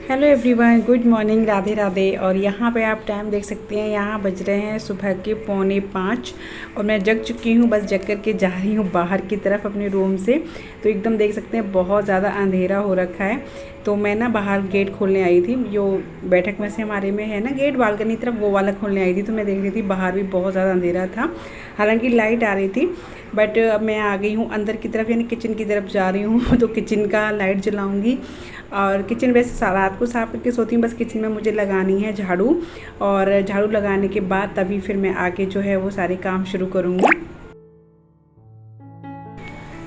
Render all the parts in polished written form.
Hello everyone, good morning, Radhe Radhe. और यहाँ पे आप टाइम देख सकते हैं, यहाँ बज रहे हैं सुबह के 4:45 और मैं जग चुकी हूँ। बस जग कर के जा रही हूँ बाहर की तरफ अपने रूम से। तो एकदम देख सकते हैं बहुत ज़्यादा अंधेरा हो रखा है। तो मैं ना बाहर गेट खोलने आई थी, जो बैठक में से हमारे में है ना गेट बालकनी तरफ, वो वाला खोलने आई थी। तो मैं देख रही थी बाहर भी बहुत ज़्यादा अंधेरा था, हालांकि लाइट आ रही थी। बट अब मैं आ गई हूँ अंदर की तरफ, यानी किचन की तरफ जा रही हूँ। तो किचन का लाइट जलाऊँगी। और किचन वैसे रात को साफ़ करके सोती हूँ, बस किचन में मुझे लगानी है झाड़ू। और झाड़ू लगाने के बाद तभी फिर मैं आके जो है वो सारे काम शुरू करूँगी।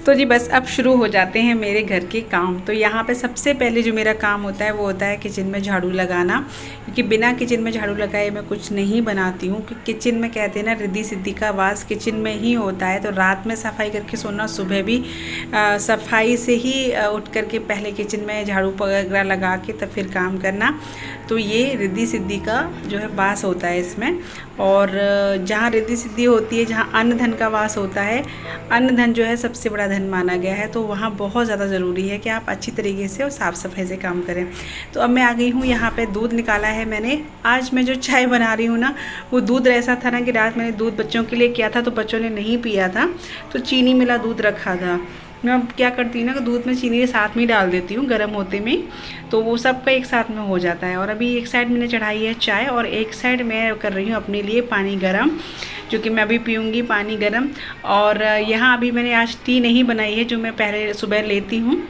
तो जी बस अब शुरू हो जाते हैं मेरे घर के काम। तो यहाँ पे सबसे पहले जो मेरा काम होता है वो होता है किचन में झाड़ू लगाना, क्योंकि बिना किचन में झाड़ू लगाए मैं कुछ नहीं बनाती हूँ। क्योंकि किचन में कहते हैं ना, रिद्धि सिद्धि का वास किचन में ही होता है। तो रात में सफाई करके सोना, सुबह भी सफाई से ही उठ करके पहले किचन में झाड़ू वगैरह लगा के तब फिर काम करना। तो ये रिद्धि सिद्धि का जो है वास होता है इसमें। और जहाँ रिद्धि सिद्धि होती है, जहाँ अन्न धन का वास होता है, अन्न धन जो है सबसे बड़ा धन माना गया है। तो वहाँ बहुत ज़्यादा ज़रूरी है कि आप अच्छी तरीके से और साफ़ सफाई से काम करें। तो अब मैं आ गई हूँ, यहाँ पे दूध निकाला है मैंने। आज मैं जो चाय बना रही हूँ ना, वो दूध ऐसा था ना कि रात मैंने दूध बच्चों के लिए किया था, तो बच्चों ने नहीं पिया था, तो चीनी मिला दूध रखा था। मैं अब क्या करती हूँ ना कि दूध में चीनी के साथ में ही डाल देती हूँ गर्म होते में, तो वो सबका एक साथ में हो जाता है। और अभी एक साइड मैंने चढ़ाई है चाय और एक साइड मैं कर रही हूँ अपने लिए पानी गर्म, जो कि मैं अभी पीऊँगी पानी गर्म। और यहाँ अभी मैंने आज टी नहीं बनाई है, जो मैं पहले सुबह लेती हूँ।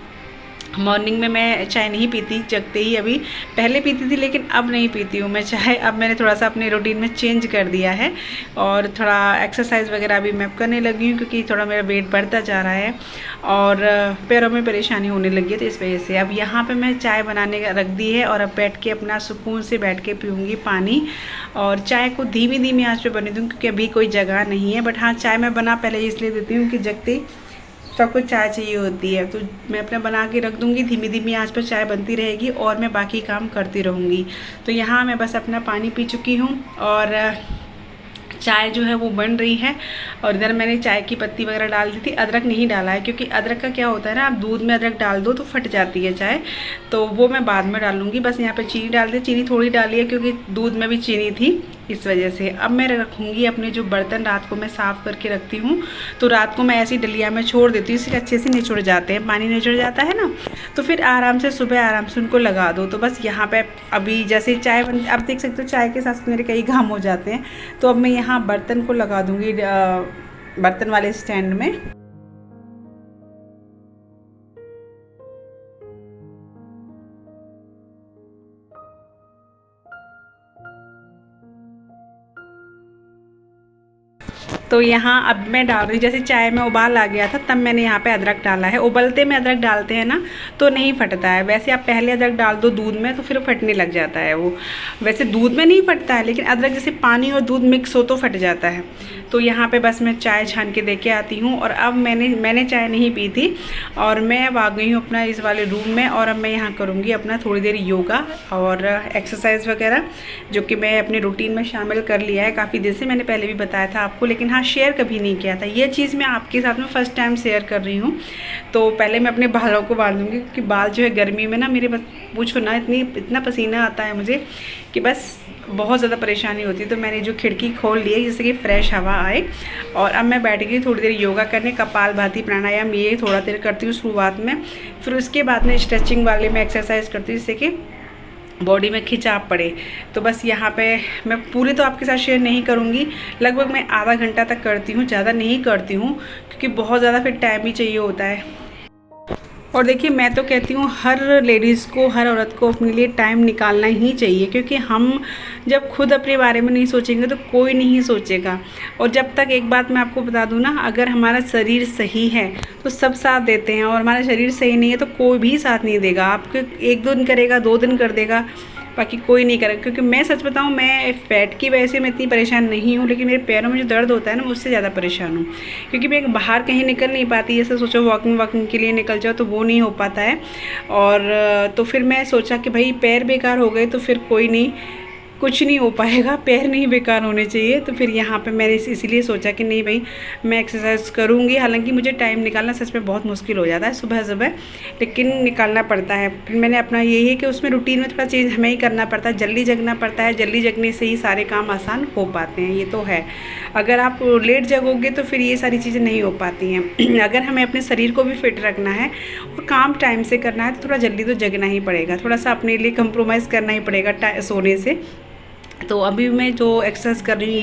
मॉर्निंग में मैं चाय नहीं पीती, जगते ही अभी पहले पीती थी, लेकिन अब नहीं पीती हूँ मैं चाय। अब मैंने थोड़ा सा अपने रूटीन में चेंज कर दिया है और थोड़ा एक्सरसाइज वगैरह भी मैं करने लगी हूँ, क्योंकि थोड़ा मेरा वेट बढ़ता जा रहा है और पैरों में परेशानी होने लगी है। तो इस वजह से अब यहाँ पे मैं चाय बनाने का रख दी है और अब बैठ के अपना सुकून से बैठ के पीऊँगी पानी। और चाय को धीमी धीमी आँच पे बने दूँ, क्योंकि अभी कोई जगह नहीं है। बट हाँ, चाय मैं बना पहले इसलिए देती हूँ कि जगते सबको चाय चाहिए होती है। तो मैं अपना बना के रख दूँगी, धीमी धीमी आंच पर चाय बनती रहेगी और मैं बाकी काम करती रहूँगी। तो यहाँ मैं बस अपना पानी पी चुकी हूँ और चाय जो है वो बन रही है। और इधर मैंने चाय की पत्ती वगैरह डाल दी थी, अदरक नहीं डाला है, क्योंकि अदरक का क्या होता है ना, आप दूध में अदरक डाल दो तो फट जाती है चाय, तो वो मैं बाद में डालूँगी। बस यहाँ पे चीनी डाल दी, चीनी थोड़ी डाली है क्योंकि दूध में भी चीनी थी, इस वजह से। अब मैं रखूँगी अपने जो बर्तन, रात को मैं साफ़ करके रखती हूँ, तो रात को मैं ऐसी डलिया में छोड़ देती हूँ, इसलिए अच्छे से निचुड़ जाते हैं, पानी निचुड़ जाता है ना, तो फिर आराम से सुबह आराम से उनको लगा दो। तो बस यहाँ पे अभी जैसे चाय बन, अब देख सकते हो चाय के साथ मेरे कई काम हो जाते हैं। तो अब मैं यहाँ बर्तन को लगा दूँगी बर्तन वाले स्टैंड में। तो यहाँ अब मैं डाल रही हूँ, जैसे चाय में उबाल आ गया था तब मैंने यहाँ पे अदरक डाला है। उबलते में अदरक डालते हैं ना तो नहीं फटता है, वैसे आप पहले अदरक डाल दो दूध में तो फिर फटने लग जाता है वो। वैसे दूध में नहीं फटता है, लेकिन अदरक जैसे पानी और दूध मिक्स हो तो फट जाता है। तो यहाँ पे बस मैं चाय छान के दे के आती हूँ। और अब मैंने चाय नहीं पी थी और मैं अब आ गई हूँ अपना इस वाले रूम में। और अब मैं यहाँ करूँगी अपना थोड़ी देर योगा और एक्सरसाइज वगैरह, जो कि मैं अपने रूटीन में शामिल कर लिया है काफ़ी देर से। मैंने पहले भी बताया था आपको, लेकिन हाँ शेयर कभी नहीं किया था। ये चीज़ मैं आपके साथ में फ़र्स्ट टाइम शेयर कर रही हूँ। तो पहले मैं अपने बालों को बांधूंगी, क्योंकि बाल जो है गर्मी में ना मेरे, बस पूछो ना, इतना पसीना आता है मुझे कि बस बहुत ज़्यादा परेशानी होती है। तो मैंने जो खिड़की खोल ली है जिससे कि फ्रेश हवा आए। और अब मैं बैठ गई थोड़ी देर योगा करने, कपालभाति प्राणायाम ये थोड़ा देर करती हूँ शुरुआत में। फिर उसके बाद में स्ट्रेचिंग वाले में एक्सरसाइज करती हूँ, जिससे कि बॉडी में खिंचाव पड़े। तो बस यहाँ पे मैं पूरी तो आपके साथ शेयर नहीं करूँगी, लगभग मैं आधा घंटा तक करती हूँ, ज़्यादा नहीं करती हूँ, क्योंकि बहुत ज़्यादा फिर टाइम भी चाहिए होता है। और देखिए, मैं तो कहती हूँ हर लेडीज़ को, हर औरत को अपने लिए टाइम निकालना ही चाहिए, क्योंकि हम जब खुद अपने बारे में नहीं सोचेंगे तो कोई नहीं सोचेगा। और जब तक, एक बात मैं आपको बता दूँ ना, अगर हमारा शरीर सही है तो सब साथ देते हैं, और हमारा शरीर सही नहीं है तो कोई भी साथ नहीं देगा। आपको 1 दिन करेगा, 2 दिन कर देगा, बाकी कोई नहीं करेगा। क्योंकि मैं सच बताऊँ, मैं फैट की वजह से मैं इतनी परेशान नहीं हूँ, लेकिन मेरे पैरों में जो दर्द होता है ना, मैं उससे ज़्यादा परेशान हूँ, क्योंकि मैं बाहर कहीं निकल नहीं पाती। जैसे सोचो वॉकिंग के लिए निकल जाओ तो वो नहीं हो पाता है। और तो फिर मैं सोचा कि भाई पैर बेकार हो गए तो फिर कोई नहीं, कुछ नहीं हो पाएगा, पैर नहीं बेकार होने चाहिए। तो फिर यहाँ पे मैंने इसीलिए सोचा कि नहीं भाई मैं एक्सरसाइज करूँगी। हालांकि मुझे टाइम निकालना सच में बहुत मुश्किल हो जाता है सुबह सुबह, लेकिन निकालना पड़ता है। फिर मैंने अपना यही है कि उसमें रूटीन में थोड़ा चेंज हमें ही करना पड़ता है, जल्दी जगना पड़ता है। जल्दी जगने से ही सारे काम आसान हो पाते हैं, ये तो है। अगर आप लेट जगोगे तो फिर ये सारी चीज़ें नहीं हो पाती हैं। अगर हमें अपने शरीर को भी फिट रखना है और काम टाइम से करना है तो थोड़ा जल्दी तो जगना ही पड़ेगा, थोड़ा सा अपने लिए कंप्रोमाइज़ करना ही पड़ेगा सोने से। तो अभी मैं जो एक्सरसाइज कर रही हूँ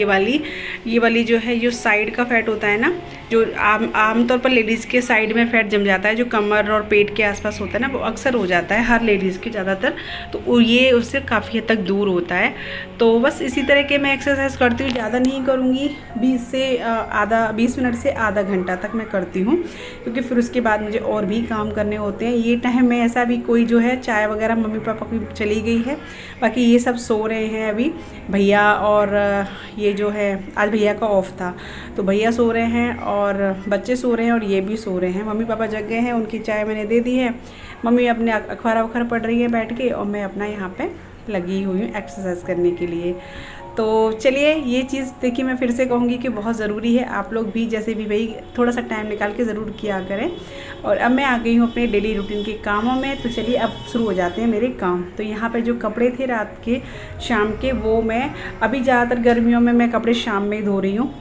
ये वाली जो है, जो साइड का फैट होता है ना, जो आमतौर पर लेडीज़ के साइड में फैट जम जाता है, जो कमर और पेट के आसपास होता है ना, वो अक्सर हो जाता है हर लेडीज़ के ज़्यादातर। तो ये उससे काफ़ी हद तक दूर होता है। तो बस इसी तरह के मैं एक्सरसाइज करती हूँ, ज़्यादा नहीं करूँगी, 20 मिनट से आधा घंटा तक मैं करती हूँ, क्योंकि फिर उसके बाद मुझे और भी काम करने होते हैं। ये टाइम में ऐसा भी कोई जो है चाय वगैरह मम्मी पापा की चली गई है, बाकी ये सब सो रहे हैं अभी, भैया और ये जो है आज भैया का ऑफ था, तो भैया सो रहे हैं और बच्चे सो रहे हैं और ये भी सो रहे हैं। मम्मी पापा जग गए हैं, उनकी चाय मैंने दे दी है। मम्मी अपने अखबार वखबार पढ़ रही है बैठ के, और मैं अपना यहाँ पे लगी हुई हूँ एक्सरसाइज करने के लिए। तो चलिए, ये चीज़ देखिए मैं फिर से कहूँगी कि बहुत ज़रूरी है, आप लोग भी जैसे भी भाई थोड़ा सा टाइम निकाल के ज़रूर किया करें। और अब मैं आ गई हूँ अपने डेली रूटीन के कामों में। तो चलिए अब शुरू हो जाते हैं मेरे काम। तो यहाँ पे जो कपड़े थे रात के शाम के, वो मैं अभी ज़्यादातर गर्मियों में मैं कपड़े शाम में ही धो रही हूँ,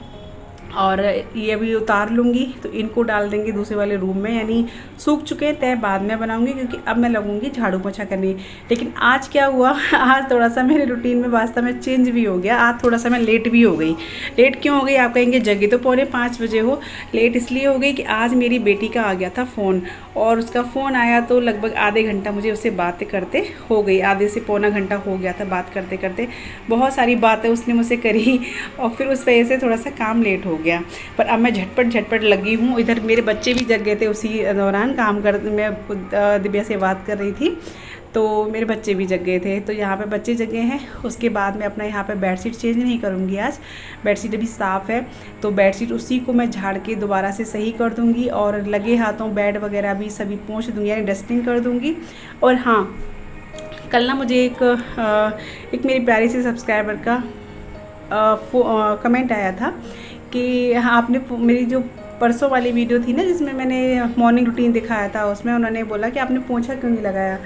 और ये अभी उतार लूँगी तो इनको डाल देंगे दूसरे वाले रूम में, यानी सूख चुके हैं तय बाद में बनाऊँगी, क्योंकि अब मैं लगूँगी झाड़ू पोछा करने। लेकिन आज क्या हुआ, आज थोड़ा सा मेरे रूटीन में वास्तव में चेंज भी हो गया। आज थोड़ा सा मैं लेट भी हो गई। लेट क्यों हो गई आप कहेंगे, जगी तो 4:45 बजे हो। लेट इसलिए हो गई कि आज मेरी बेटी का आ गया था फ़ोन, और उसका फ़ोन आया तो लगभग आधे घंटा मुझे उससे बातें करते हो गई, आधे से पौना घंटा हो गया था बात करते करते। बहुत सारी बातें उसने मुझसे करी, और फिर उस वजह से थोड़ा सा काम लेट हो गया। पर अब मैं झटपट लगी हूँ। इधर मेरे बच्चे भी जग गए थे उसी दौरान, काम कर मैं दिव्या से बात कर रही थी, तो मेरे बच्चे भी जग गए थे। तो यहाँ पे बच्चे जग गए हैं। उसके बाद मैं अपना यहाँ पे बेडशीट चेंज नहीं करूँगी आज, बेडशीट अभी साफ़ है, तो बेडशीट उसी को मैं झाड़ के दोबारा से सही कर दूँगी, और लगे हाथों बेड वगैरह भी सभी पोंछ दूँगी, यानी डस्टिंग कर दूँगी। और हाँ, कल ना मुझे एक मेरी प्यारी सी सब्सक्राइबर का कमेंट आया था कि हाँ, आपने मेरी जो परसों वाली वीडियो थी ना जिसमें मैंने मॉर्निंग रूटीन दिखाया था, उसमें उन्होंने बोला कि आपने पोंछा क्यों नहीं लगाया।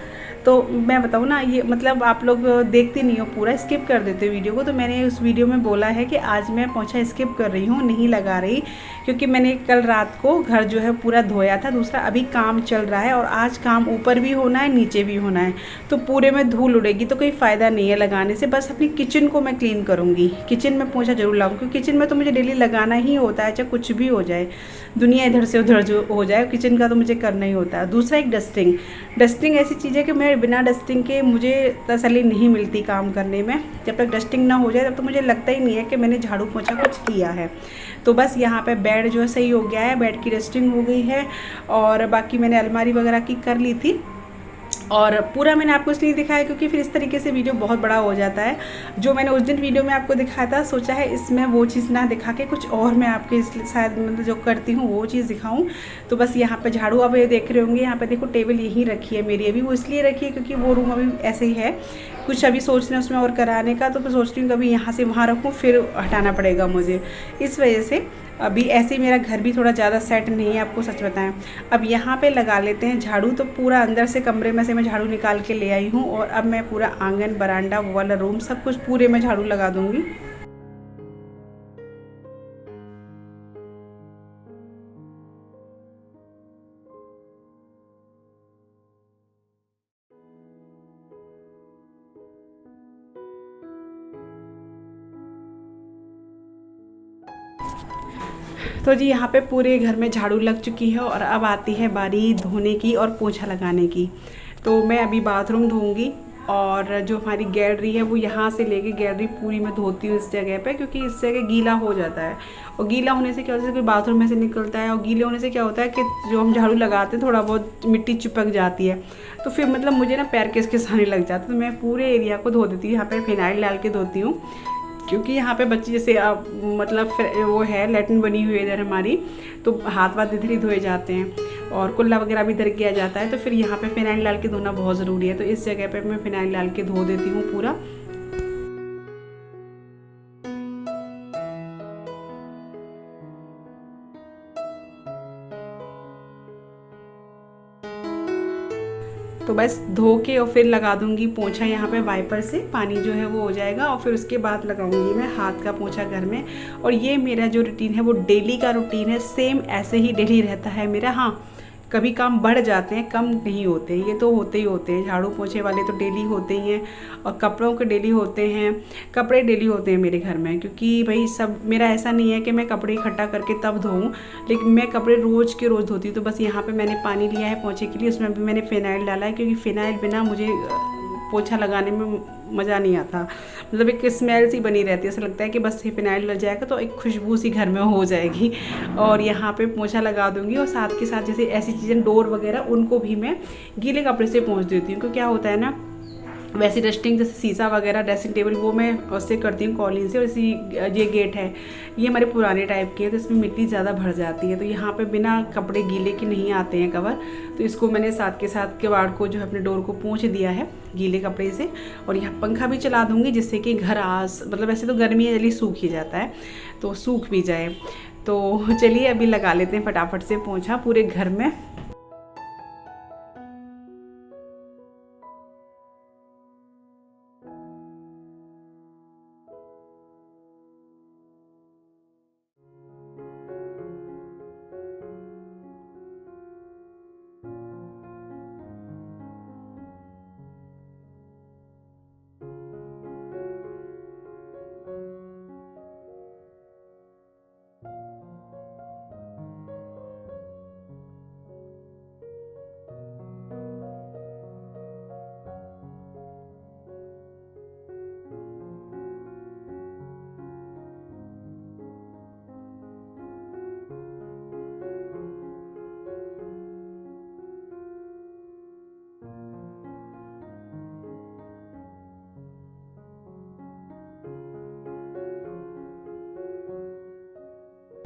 तो मैं बताऊँ ना, ये मतलब आप लोग देखते नहीं हो, पूरा स्किप कर देते हो वीडियो को। तो मैंने उस वीडियो में बोला है कि आज मैं पोंछा स्किप कर रही हूँ, नहीं लगा रही, क्योंकि मैंने कल रात को घर जो है पूरा धोया था। दूसरा अभी काम चल रहा है, और आज काम ऊपर भी होना है नीचे भी होना है, तो पूरे में धूल उड़ेगी, तो कोई फ़ायदा नहीं है लगाने से। बस अपनी किचन को मैं क्लीन करूँगी, किचन में पोंछा जरूर लगाऊँ, क्योंकि किचन में तो मुझे डेली लगाना ही होता है, चाहे कुछ भी हो जाए, दुनिया इधर से उधर जो हो जाए, किचन का तो मुझे करना ही होता है। दूसरा एक डस्टिंग ऐसी चीज़ है कि मैं बिना डस्टिंग के मुझे तसल्ली नहीं मिलती काम करने में। जब तक डस्टिंग ना हो जाए तब तो मुझे लगता ही नहीं है कि मैंने झाड़ू पोंछा कुछ किया है। तो बस यहाँ पे बेड जो है सही हो गया है, बेड की डस्टिंग हो गई है, और बाकी मैंने अलमारी वगैरह की कर ली थी। और पूरा मैंने आपको इसलिए दिखाया क्योंकि फिर इस तरीके से वीडियो बहुत बड़ा हो जाता है। जो मैंने उस दिन वीडियो में आपको दिखाया था, सोचा है इसमें वो चीज़ ना दिखा के कुछ और मैं आपके शायद मतलब जो करती हूँ वो चीज़ दिखाऊँ। तो बस यहाँ पे झाड़ू अब ये देख रहे होंगे, यहाँ पे देखो टेबल यहीं रखी है मेरी, अभी वो इसलिए रखी है क्योंकि वो रूम अभी ऐसे ही है, कुछ अभी सोच रहे हैं उसमें और कराने का। तो फिर सोच रही हूँ कभी यहाँ से वहाँ रखूँ, फिर हटाना पड़ेगा मुझे, इस वजह से अभी ऐसे ही मेरा घर भी थोड़ा ज़्यादा सेट नहीं है, आपको सच बताएं। अब यहाँ पे लगा लेते हैं झाड़ू। तो पूरा अंदर से कमरे में से मैं झाड़ू निकाल के ले आई हूँ, और अब मैं पूरा आंगन, बरांडा, वो वाला रूम, सब कुछ पूरे में झाड़ू लगा दूँगी। तो जी यहाँ पे पूरे घर में झाड़ू लग चुकी है, और अब आती है बारी धोने की और पोछा लगाने की। तो मैं अभी बाथरूम धोऊंगी, और जो हमारी गैलरी है वो यहाँ से लेके गैलरी पूरी मैं धोती हूँ इस जगह पे, क्योंकि इस जगह गीला हो जाता है। और गीला होने से क्या होता है, कोई बाथरूम में से निकलता है, और गीले होने से क्या होता है कि जो हम झाड़ू लगाते हैं थोड़ा बहुत मिट्टी चिपक जाती है, तो फिर मतलब मुझे ना पैर किस आने लग जाता है। तो मैं पूरे एरिया को धो देती हूँ, यहाँ पर फिनाइल डाल के धोती हूँ, क्योंकि यहाँ पे बच्चे जैसे मतलब वो है लैट्रिन बनी हुई है इधर हमारी, तो हाथ वाथ इधर ही धोए जाते हैं, और कुल्ला वगैरह भी इधर किया जाता है। तो फिर यहाँ पे फिनाइल डाल के धोना बहुत ज़रूरी है, तो इस जगह पे मैं फिनाइल डाल के धो देती हूँ पूरा। तो बस धो के और फिर लगा दूंगी पोंछा यहाँ पे वाइपर से, पानी जो है वो हो जाएगा और फिर उसके बाद लगाऊंगी मैं हाथ का पोंछा घर में। और ये मेरा जो रूटीन है वो डेली का रूटीन है, सेम ऐसे ही डेली रहता है मेरा। हाँ, कभी काम बढ़ जाते हैं, कम नहीं होते, ये तो होते ही होते हैं। झाड़ू पोंछे वाले तो डेली होते ही हैं और कपड़ों के डेली होते हैं, कपड़े डेली होते हैं मेरे घर में। क्योंकि भाई सब मेरा ऐसा नहीं है कि मैं कपड़े इकट्ठा करके तब धोऊं, लेकिन मैं कपड़े रोज़ के रोज़ धोती हूँ। तो बस यहाँ पे मैंने पानी लिया है पोंछे के लिए, उसमें भी मैंने फ़िनाइल डाला है, क्योंकि फ़िनाइल बिना मुझे पोछा लगाने में मज़ा नहीं आता। मतलब एक स्मेल सी बनी रहती है, ऐसा लगता है कि बस ये फिनाइल लग जाएगा तो एक खुशबू सी घर में हो जाएगी। और यहाँ पे पोछा लगा दूँगी और साथ के साथ जैसे ऐसी चीज़ें डोर वगैरह उनको भी मैं गीले कपड़े से पोंछ देती हूँ। क्योंकि क्या होता है ना, वैसे डस्टिंग जैसे शीशा वगैरह ड्रेसिंग टेबल वो मैं उससे करती हूँ कॉलिन से। और इसी ये गेट है, ये हमारे पुराने टाइप के है तो इसमें मिट्टी ज़्यादा भर जाती है, तो यहाँ पे बिना कपड़े गीले के नहीं आते हैं कवर। तो इसको मैंने साथ के साथ किवाड़ को जो है अपने डोर को पोंछ दिया है गीले कपड़े से। और यहाँ पंखा भी चला दूँगी जिससे कि घर मतलब वैसे तो गर्मी है जल्दी सूख ही जाता है, तो सूख भी जाए। तो चलिए अभी लगा लेते हैं फटाफट से पोंछा पूरे घर में।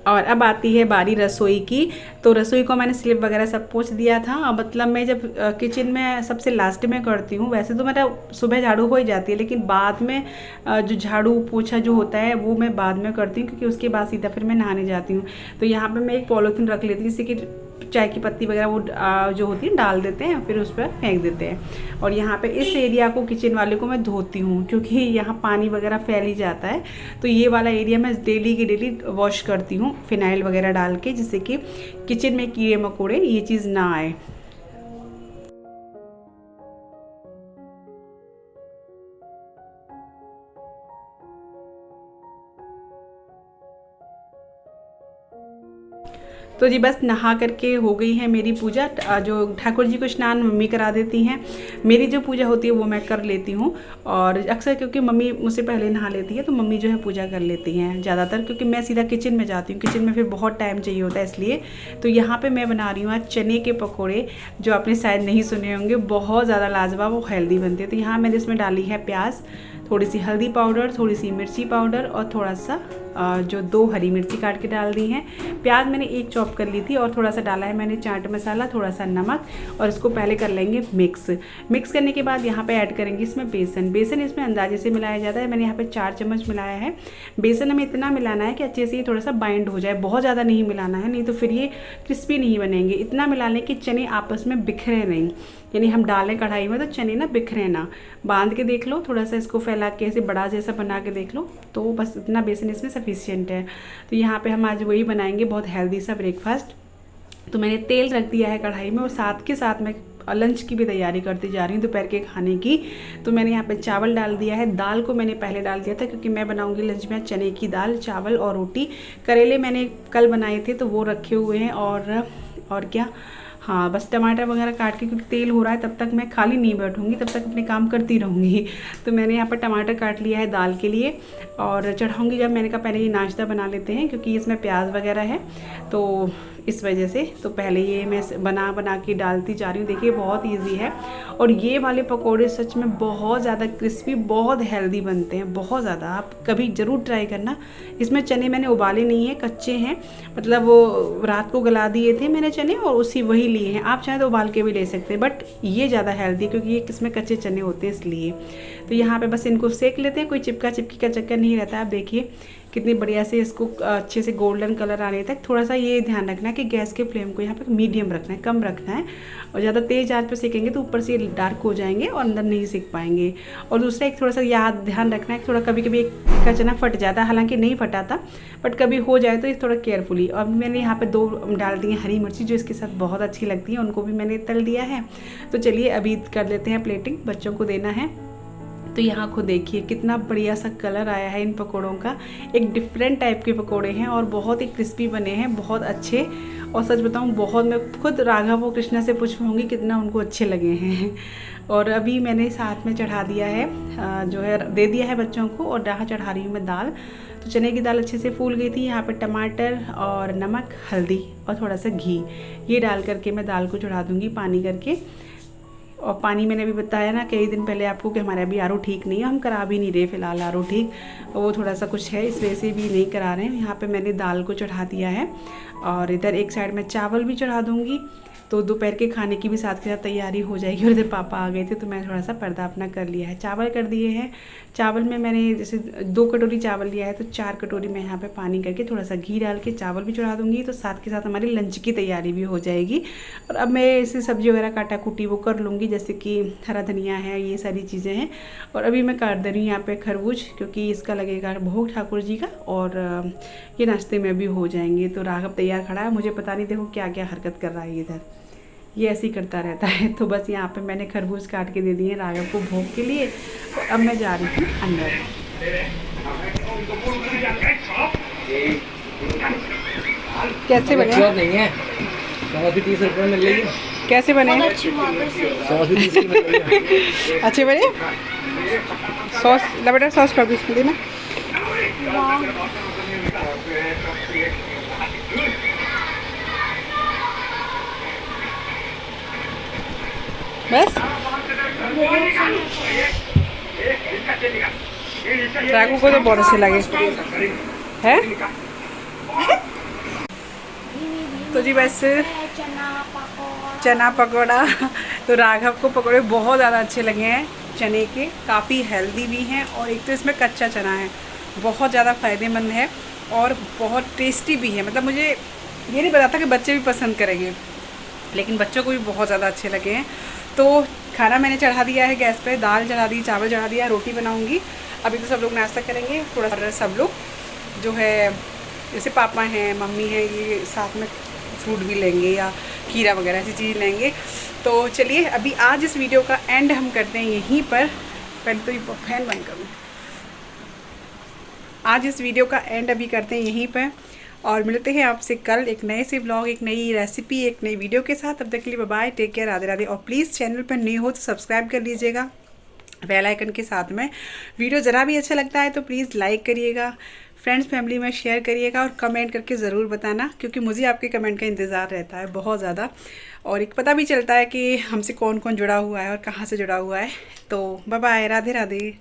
और अब आती है बारी रसोई की। तो रसोई को मैंने स्लिप वगैरह सब पोंछ दिया था। मतलब मैं जब किचन में सबसे लास्ट में करती हूँ, वैसे तो मेरा सुबह झाड़ू हो ही जाती है, लेकिन बाद में जो झाड़ू पोछा जो होता है वो मैं बाद में करती हूँ, क्योंकि उसके बाद सीधा फिर मैं नहाने जाती हूँ। तो यहाँ पे मैं एक पॉलीथीन रख लेती हूँ, जिससे कि चाय की पत्ती वगैरह वो जो होती है डाल देते हैं, फिर उस पर फेंक देते हैं। और यहाँ पे इस एरिया को किचन वाले को मैं धोती हूँ, क्योंकि यहाँ पानी वगैरह फैल ही जाता है। तो ये वाला एरिया मैं डेली की डेली वॉश करती हूँ फिनाइल वगैरह डाल के, जिससे कि किचन में कीड़े मकोड़े ये चीज़ ना आए। तो जी बस नहा करके हो गई है मेरी पूजा। जो ठाकुर जी को स्नान मम्मी करा देती हैं, मेरी जो पूजा होती है वो मैं कर लेती हूँ। और अक्सर क्योंकि मम्मी मुझसे पहले नहा लेती है तो मम्मी जो है पूजा कर लेती हैं ज़्यादातर, क्योंकि मैं सीधा किचन में जाती हूँ, किचन में फिर बहुत टाइम चाहिए होता है इसलिए। तो यहाँ पर मैं बना रही हूँ आज चने के पकौड़े, जो आपने शायद नहीं सुने होंगे, बहुत ज़्यादा लाजवाब और हेल्दी बनते हैं। तो यहाँ मैंने इसमें डाली है प्याज, थोड़ी सी हल्दी पाउडर, थोड़ी सी मिर्ची पाउडर और थोड़ा सा जो 2 हरी मिर्ची काट के डाल दी हैं। प्याज मैंने 1 चॉप कर ली थी और थोड़ा सा डाला है मैंने चाट मसाला, थोड़ा सा नमक, और इसको पहले कर लेंगे मिक्स करने के बाद यहाँ पे ऐड करेंगे इसमें बेसन इसमें अंदाजे से मिलाया जाता है। मैंने यहाँ पे 4 चम्मच मिलाया है। बेसन हमें इतना मिलाना है कि अच्छे से ये थोड़ा सा बाइंड हो जाए, बहुत ज़्यादा नहीं मिलाना है, नहीं तो फिर ये क्रिस्पी नहीं बनेंगे। इतना मिला लें कि चने आपस में बिखरे नहीं, यानी हम डालें कढ़ाई में तो चने ना बिखरे ना। बांध के देख लो, थोड़ा सा इसको फैला के ऐसे बड़ा जैसा बना के देख लो, तो बस इतना बेसन इसमें सफिशिएंट है। तो यहाँ पे हम आज वही बनाएंगे, बहुत हेल्दी सा ब्रेकफास्ट। तो मैंने तेल रख दिया है कढ़ाई में और साथ के साथ मैं लंच की भी तैयारी करती जा रही हूँ, दोपहर के खाने की। तो मैंने यहाँ पे चावल डाल दिया है। दाल को मैंने पहले डाल दिया था क्योंकि मैं बनाऊँगी लंच में चने की दाल, चावल और रोटी। करेले मैंने कल बनाए थे तो वो रखे हुए हैं। और क्या, हाँ बस टमाटर वगैरह काट के, क्योंकि तेल हो रहा है तब तक मैं खाली नहीं बैठूंगी, तब तक अपने काम करती रहूँगी। तो मैंने यहाँ पर टमाटर काट लिया है दाल के लिए और चढ़ाऊँगी जब। मैंने कहा पहले ये नाश्ता बना लेते हैं, क्योंकि इसमें प्याज वगैरह है तो इस वजह से। तो पहले ये मैं बना के डालती जा रही हूँ। देखिए बहुत ईजी है। और ये वाले पकौड़े सच में बहुत ज़्यादा क्रिस्पी, बहुत हेल्दी बनते हैं, बहुत ज़्यादा। आप कभी ज़रूर ट्राई करना। इसमें चने मैंने उबाले नहीं हैं, कच्चे हैं, मतलब वो रात को गला दिए थे मैंने चने और उसी वही लिए हैं। आप चाहे तो उबाल के भी ले सकते हैं, बट ये ज़्यादा हेल्दी है क्योंकि ये इसमें कच्चे चने होते हैं इसलिए। तो यहाँ पे बस इनको सेक लेते हैं, कोई चिपका चिपकी का चक्कर नहीं रहता। आप देखिए कितनी बढ़िया से इसको अच्छे से गोल्डन कलर आने तक। थोड़ा सा ये ध्यान रखना है कि गैस के फ्लेम को यहाँ पर मीडियम रखना है, कम रखना है। और ज़्यादा तेज़ आंच पर सेकेंगे तो ऊपर से ये डार्क हो जाएंगे और अंदर नहीं सेक पाएंगे। और दूसरा एक थोड़ा सा ध्यान रखना है, थोड़ा कभी कभी एक का चना फट जाता है, हालांकि नहीं फटा था बट कभी हो जाए तो ये थोड़ा केयरफुली। और मैंने यहाँ पे 2 डाल दी हैं हरी मिर्ची जो इसके साथ बहुत अच्छी लगती हैं, उनको भी मैंने तल दिया है। तो चलिए अभी कर लेते हैं प्लेटिंग, बच्चों को देना है। तो यहाँ खुद देखिए कितना बढ़िया सा कलर आया है इन पकौड़ों का। एक डिफरेंट टाइप के पकौड़े हैं और बहुत ही क्रिस्पी बने हैं, बहुत अच्छे। और सच बताऊँ बहुत, मैं खुद राघव और कृष्णा से पूछूँगी कितना उनको अच्छे लगे हैं। और अभी मैंने साथ में चढ़ा दिया है, जो है दे दिया है बच्चों को। और यहाँ चढ़ा रही हूँ मैं दाल। तो चने की दाल अच्छे से फूल गई थी। यहाँ पर टमाटर और नमक, हल्दी और थोड़ा सा घी ये डाल करके मैं दाल को चढ़ा दूँगी पानी करके। और पानी मैंने भी बताया ना कई दिन पहले आपको कि हमारे अभी आर ओ ठीक नहीं है, हम करा भी नहीं रहे फ़िलहाल आर ओ ठीक, वो थोड़ा सा कुछ है इस वजह से भी नहीं करा रहे हैं। यहाँ पे मैंने दाल को चढ़ा दिया है और इधर एक साइड में चावल भी चढ़ा दूँगी। तो दोपहर के खाने की भी साथ के साथ तैयारी हो जाएगी। और इधर पापा आ गए थे तो मैं थोड़ा सा पर्दा अपना कर लिया है। चावल कर दिए हैं। चावल में मैंने जैसे 2 कटोरी चावल लिया है तो 4 कटोरी मैं यहाँ पे पानी करके थोड़ा सा घी डाल के चावल भी चढ़ा दूँगी। तो साथ के साथ हमारी लंच की तैयारी भी हो जाएगी। और अब मैं इसे सब्ज़ी वगैरह काटा कुटी वो कर लूँगी, जैसे कि हरा धनिया है, ये सारी चीज़ें हैं। और अभी मैं काट दे रही हूँ यहाँ पर खरबूज, क्योंकि इसका लगेगा भोग ठाकुर जी का। और ये नाश्ते में भी हो जाएंगे। तो राघव तैयार खड़ा है, मुझे पता नहीं देखो क्या क्या हरकत कर रहा है इधर, ये ऐसे ही करता रहता है। तो बस यहाँ पे मैंने खरबूज काट के दे दिए राघव को भोग के लिए। तो अब मैं जा रही हूँ अंदर। कैसे बने? नहीं है, सॉस भी 30 रुपये मिल रही है। कैसे बने? सॉस भी 30 रुपये मिल रही है। अच्छे बने? सॉस बेटा, सॉस कर दो इसमें देना। बस राघव को तो बहुत अच्छे लगे हैं। तो जी बस चना पकौड़ा, तो राघव को पकौड़े बहुत ज़्यादा अच्छे लगे हैं चने के, काफ़ी हेल्दी भी हैं। और एक तो इसमें कच्चा चना है, बहुत ज़्यादा फ़ायदेमंद है और बहुत टेस्टी भी है। मतलब मुझे ये नहीं पता था कि बच्चे भी पसंद करेंगे, लेकिन बच्चों को भी बहुत ज़्यादा अच्छे लगे हैं। तो खाना मैंने चढ़ा दिया है गैस पे, दाल चढ़ा दी, चावल चढ़ा दिया, रोटी बनाऊंगी। अभी तो सब लोग नाश्ता करेंगे, थोड़ा सा सब लोग जो है जैसे पापा हैं, मम्मी हैं, ये साथ में फ्रूट भी लेंगे या खीरा वगैरह ऐसी चीज़ लेंगे। तो चलिए अभी आज इस वीडियो का एंड हम करते हैं यहीं पर। पहले तो ये फैन बंद करूँ। आज इस वीडियो का एंड अभी करते हैं यहीं पर और मिलते हैं आपसे कल एक नए से व्लॉग, एक नई रेसिपी, एक नई वीडियो के साथ। तब तक के लिए bye, take care, Radhe Radhe. और प्लीज़ चैनल पर नए हो तो सब्सक्राइब कर लीजिएगा बेल आइकन के साथ में। वीडियो ज़रा भी अच्छा लगता है तो प्लीज़ लाइक करिएगा, फ्रेंड्स फैमिली में शेयर करिएगा और कमेंट करके ज़रूर बताना, क्योंकि मुझे आपके कमेंट का इंतज़ार रहता है बहुत ज़्यादा। और एक पता भी चलता है कि हमसे कौन कौन जुड़ा हुआ है और कहाँ से जुड़ा हुआ है। तो बाय बाय, राधे राधे।